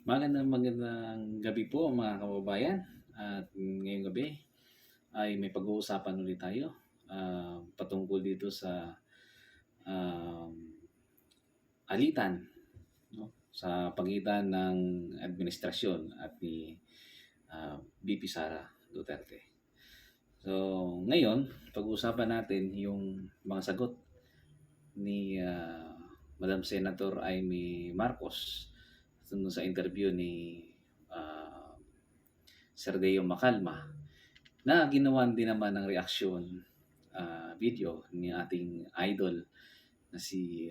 Magandang gabi po mga kababayan. At ngayong gabi ay may pag-uusapan ulit tayo patungkol dito sa um, alitan, no? Sa pagitan ng administrasyon at ni VP Sara Duterte. So ngayon, pag-uusapan natin yung mga sagot ni Madam Senator Amy Marcos sa interview ni uh, Sergio Macalma na ginawan din naman ng reaksyon video ni ating idol na si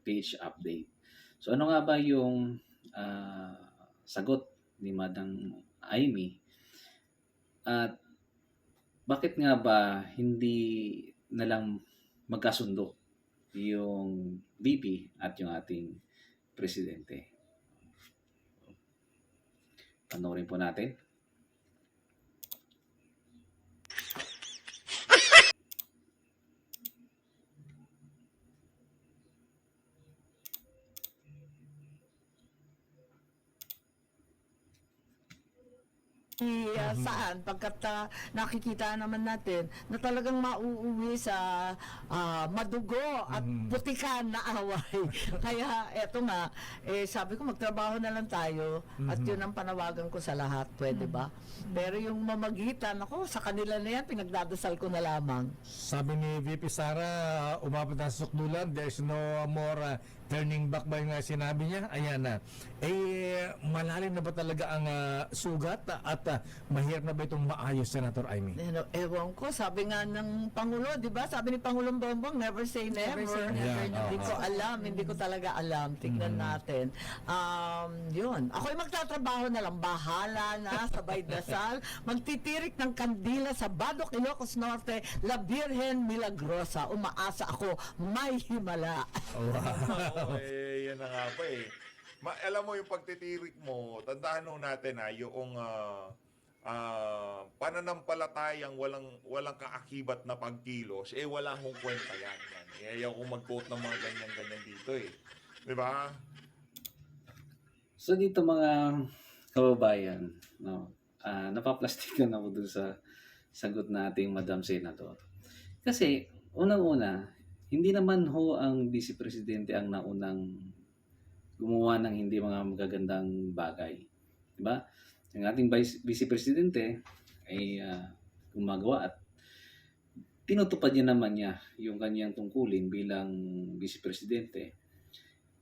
Page Update. So ano nga ba yung ah, sagot ni Madam Amy at bakit nga ba hindi na lang magkasundo yung VP at yung ating presidente? Panoorin po natin. Saan pagkat nakikita naman natin na talagang mauuwi sa madugo at putikan na away. Kaya eto nga, sabi ko magtrabaho na lang tayo at yun ang panawagan ko sa lahat, pwede ba? Pero yung mamagitan, ako sa kanila na yan, pinagdadasal ko na lamang. Sabi ni VP Sara, umabot na sa sukdulan, there's no more turning back ba yung sinabi niya? Ayan na. Malalim na ba talaga ang sugat at mahirap na ba itong maayos, Senator Amy? Ewan ko, sabi nga ng Pangulo, di ba? Sabi ni Pangulong Bongbong, never say never. Hindi ko alam, hindi ko talaga alam. Tignan natin. Yun. Ako'y magtatrabaho na lang. Bahala na, sabay dasal. Magtitirik ng kandila sa Badok, Ilocos Norte, La Virgen Milagrosa. Umaasa ako, may himala. Oo, yan na nga pa eh. Alam mo yung pagtitirik mo, tandaan ho natin yung pananampalatayang walang kaakibat na pagkilos, wala hong kwenta yan. Ayaw kong mag-quote ng mga ganyan-ganyan dito eh. Di ba? So dito mga kababayan, no, napaplastikan ako dun sa sagot nating Madam Senator. Kasi unang-una, hindi naman ho ang Vice Presidente ang naunang gumawa ng hindi mga magagandang bagay. Diba? Ang ating Vice Presidente ay gumagawa at tinutupad niya naman niya yung kanyang tungkulin bilang Vice Presidente.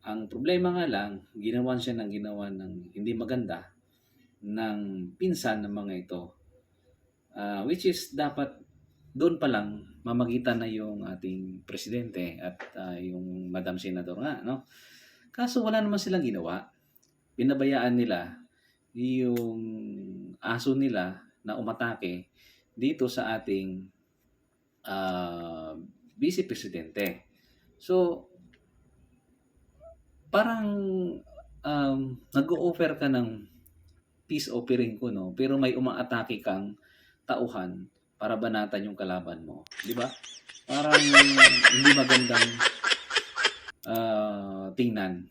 Ang problema nga lang, ginawan siya ng hindi maganda ng pinsan ng mga ito. Which is dapat doon pa lang mamagitan na yung ating presidente at yung Madam Senador nga, no? Kaso wala naman silang ginawa. Pinabayaan nila yung aso nila na umatake dito sa ating Vice Presidente. So, parang nag-o-offer ka ng peace offering ko, no? Pero may umaatake kang tauhan para banatan yung kalaban mo. Di ba? Parang hindi magandang tingnan.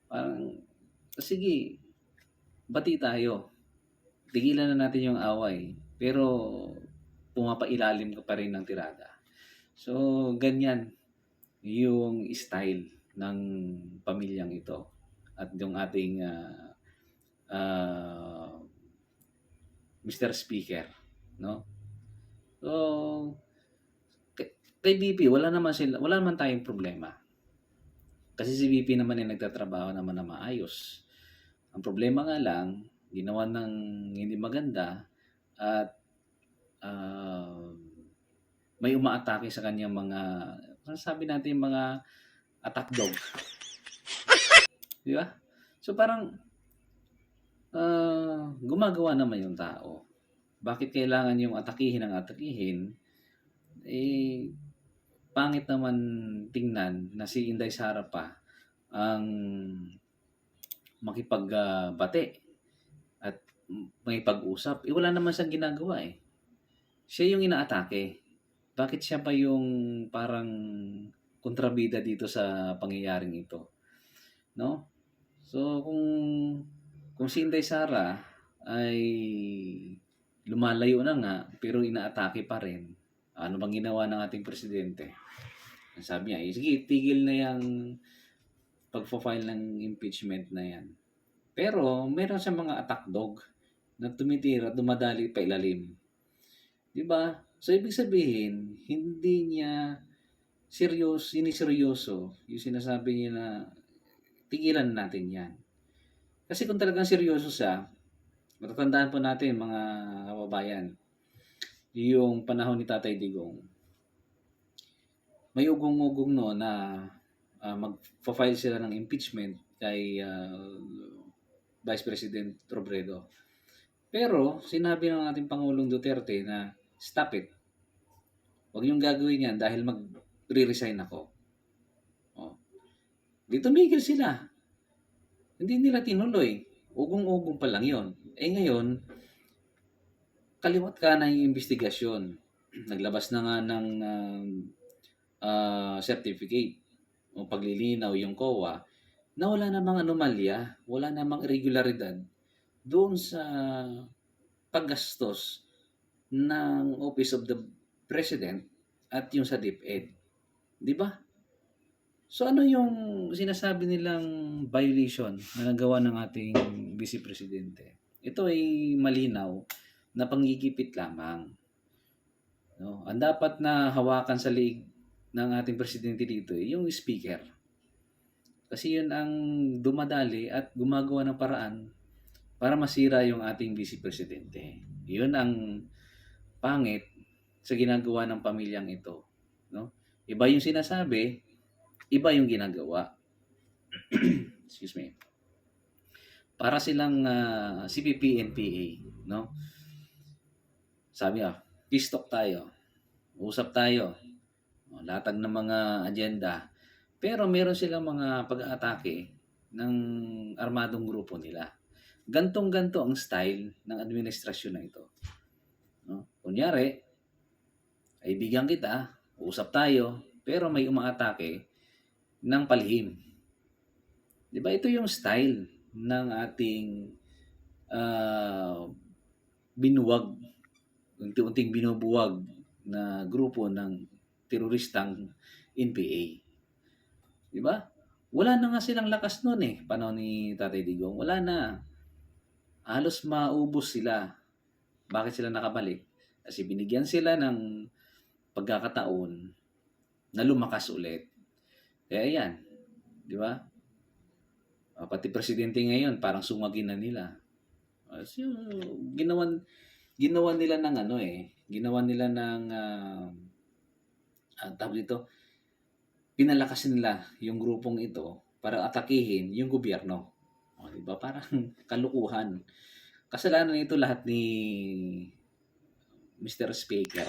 Parang, sige, bati tayo. Tigilan na natin yung away. Pero, pumapailalim ka pa rin ng tirada. So, ganyan yung style ng pamilyang ito. At yung ating Mr. Speaker, no? So, kay VP, wala naman tayong problema. Kasi si VP naman ay nagtatrabaho naman na maayos. Ang problema nga lang, ginawa ng hindi maganda at may umaatake sa kanyang mga, sabi natin, mga attack dog. Di ba? So parang gumagawa naman yung tao. Bakit kailangan yung atakihin ang atakihin? Pangit naman tingnan na si Inday Sara pa ang makipagbate at may pag-usap. Wala naman siyang ginagawa eh. Siya yung inaatake. Bakit siya pa yung parang kontrabida dito sa pangyayaring ito? No? So kung kung si Inday Sara ay lumalayo na nga, pero inaatake pa rin, ano bang ginawa ng ating presidente? Sabi niya, sige, tigil na yung pagpo-file ng impeachment na yan. Pero meron siyang mga attack dog na tumitira, dumadali pa ilalim. Di ba? So, ibig sabihin, hindi niya siniseryoso yung sinasabi niya na tigilan natin yan. Kasi kung talagang seryoso siya, matatandaan po natin mga kababayan, yung panahon ni Tatay Digong, may ugong-ugong no na mag-file sila ng impeachment kay Vice President Robredo. Pero sinabi ng ating Pangulong Duterte na stop it. Huwag niyong gagawin yan dahil mag-re-resign ako. Oh. Di tumigil sila. Hindi nila tinuloy. Ugong-ugong pa lang yon. Ngayon, kaliwat ka na yung investigasyon. Naglabas na nga ng certificate o paglilinaw yung COA na wala namang anomalya, wala namang irregularidad doon sa paggastos ng Office of the President at yung sa DepEd. Di ba? So ano yung sinasabi nilang violation na nagawa ng ating Vice Presidente? Ito ay malinaw na panggigipit lamang. No? Ang dapat na hawakan sa liig ng ating presidente dito ay yung speaker. Kasi yun ang dumadali at gumagawa ng paraan para masira yung ating Vice Presidente. Yun ang pangit sa ginagawa ng pamilyang ito. No? Iba yung sinasabi, iba yung ginagawa. Excuse me. Para silang CPP, NPA. No? Sabi peace talk tayo. Usap tayo. Latag ng mga agenda. Pero meron silang mga pag-aatake ng armadong grupo nila. Gantong-ganto ang style ng administrasyon na ito. No? Kunyari, kaibigan kita, usap tayo, pero may umaatake ng palihim. Di ba ito yung style ng ating binuwag, unti-unting binubuwag na grupo ng teroristang NPA. Di ba? Wala na nga silang lakas noon panahon ni Tatay Digong. Wala na. Halos maubos sila. Bakit sila nakabalik? Kasi binigyan sila ng pagkakataon na lumakas ulit. Kaya yan. Di ba? Pati presidente ngayon, parang sumagin na nila. So, ginawan nila ng ginawa nila ng tawag dito, pinalakas nila yung grupong ito para atakihin yung gobyerno. Di ba? Parang kalukuhan. Kasalanan nito lahat ni Mr. Speaker.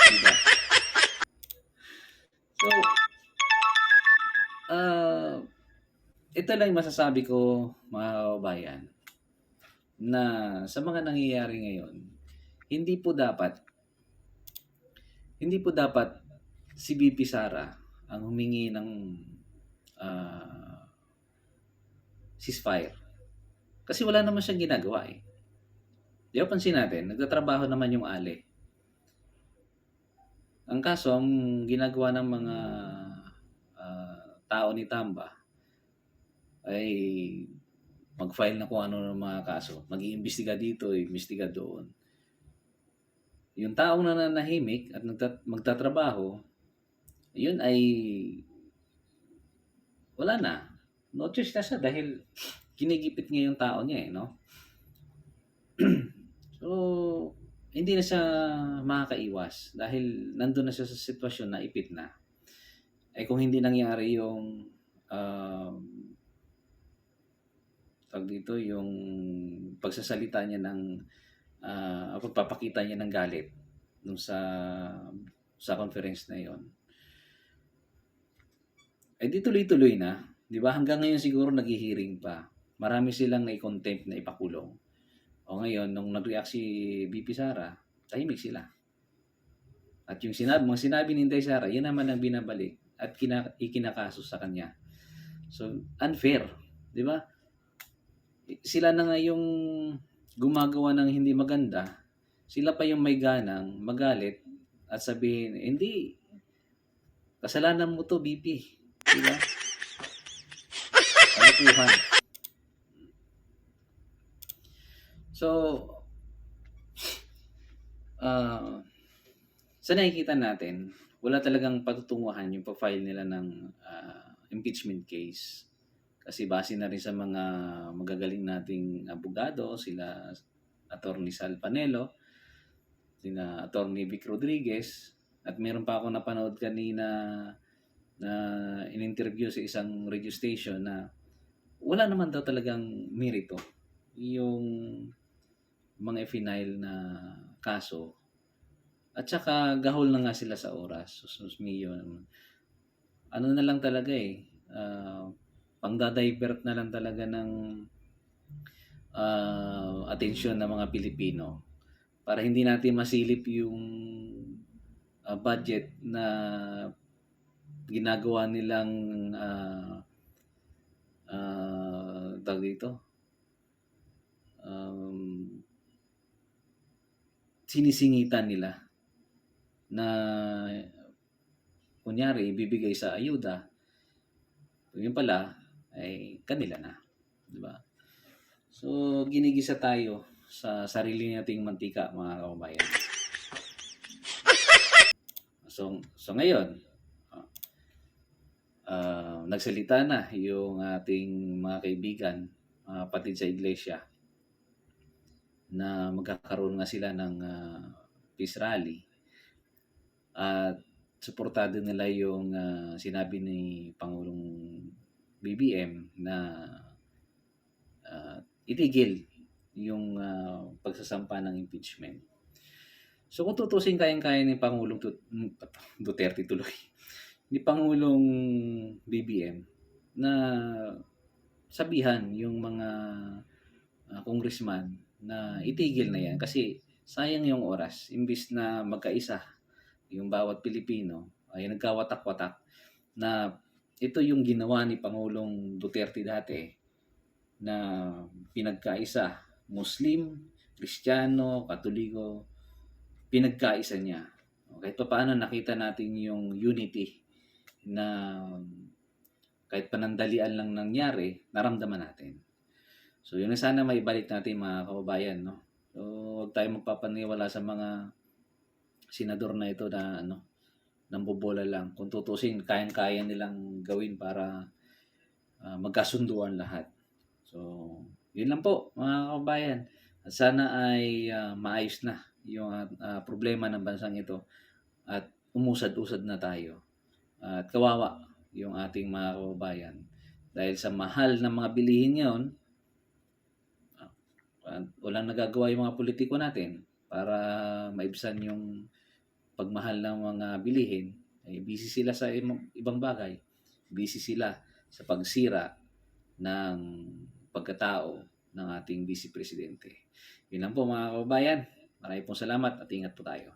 Diba? So, ito lang yung masasabi ko, mga kababayan, na sa mga nangyayari ngayon, hindi po dapat si BP Sara ang humingi ng ceasefire. Kasi wala naman siyang ginagawa Di ba pansin natin, nagtatrabaho naman yung Ali. Ang kaso, ang ginagawa ng mga tao ni Tamba ay mag-file na kung ano ng mga kaso. Mag-iimbestiga dito, iimbestiga doon. Yung taong nananahimik at magtatrabaho, yun ay wala na. No choice na siya dahil kinigipit niya yung tao niya no? So, hindi na siya makakaiwas dahil nandun na siya sa sitwasyon na ipit na. Kung hindi nangyari yung yung pagsasalita niya ng pagpapakita niya ng galit nung sa conference na yon, di tuloy-tuloy na, di ba? Hanggang ngayon siguro naghihiring pa. Marami silang na-contempt na ipakulong. O ngayon, nung nag-react si BP Sara, tahimik sila. At yung mga sinabi ni Inday Sara, yan naman ang binabalik at ikinakaso sa kanya. So, unfair. Di ba? sila na nga yung gumagawa ng hindi maganda, sila pa yung may ganang magalit at sabihin, hindi, kasalanan mo to, BP. Di ba? Kalokohan. So, sa nakikita natin, wala talagang patutunguhan yung pa-file nila ng impeachment case. Kasi base na rin sa mga magagaling nating abogado, sila Attorney Sal Panelo, sila Attorney Vic Rodriguez, at meron pa ako napanood kanina na in-interview sa isang radio station na wala naman daw talagang merito yung mga final na kaso. At saka gahol na nga sila sa oras. Sus mio. Ano na lang talaga pangda-divert na lang talaga ng atensyon ng mga Pilipino para hindi natin masilip yung budget na ginagawa nilang tawag dito, sinisingitan nila na kunyari ibibigay sa ayuda, yun pala ay kanila na, di ba? So ginigisa tayo sa sarili nating mantika, mga kababayan. So ngayon, nagsalita na yung ating mga kaibigan, patid sa iglesia, na magkakaroon nga sila ng peace rally. At suportado nila yung sinabi ni Pangulong BBM na itigil yung pagsasampa ng impeachment. So kung tutusin, kayang-kaya ni Pangulong Duterte tuloy, ni Pangulong BBM na sabihan yung mga congressman na itigil na yan kasi sayang yung oras. Imbis na magkaisa yung bawat Pilipino ay nagkawatak-watak na ito yung ginawa ni Pangulong Duterte dati na pinagkaisa Muslim, Kristiyano, Katoliko, pinagkaisa niya. Kahit pa paano nakita natin yung unity na kahit panandalian lang nangyari, naramdaman natin. So yun na sana maibalik natin, mga kababayan, no? So huwag tayong magpapaniwala sa mga senador na ito na nambobola lang. Kung tutusin, kayang-kaya nilang gawin para magkasunduan lahat. So yun lang po, mga kababayan. At sana ay maayos na yung problema ng bansang ito at umusad-usad na tayo. At kawawa yung ating mga kababayan. Dahil sa mahal ng mga bilihin ngayon, walang nagagawa yung mga politiko natin para maibsan yung pagmahal ng mga bilihin. Busy sila sa ibang bagay. Busy sila sa pagsira ng pagkatao ng ating Vice Presidente. Yun lang po, mga kababayan. Maraming pong salamat at ingat po tayo.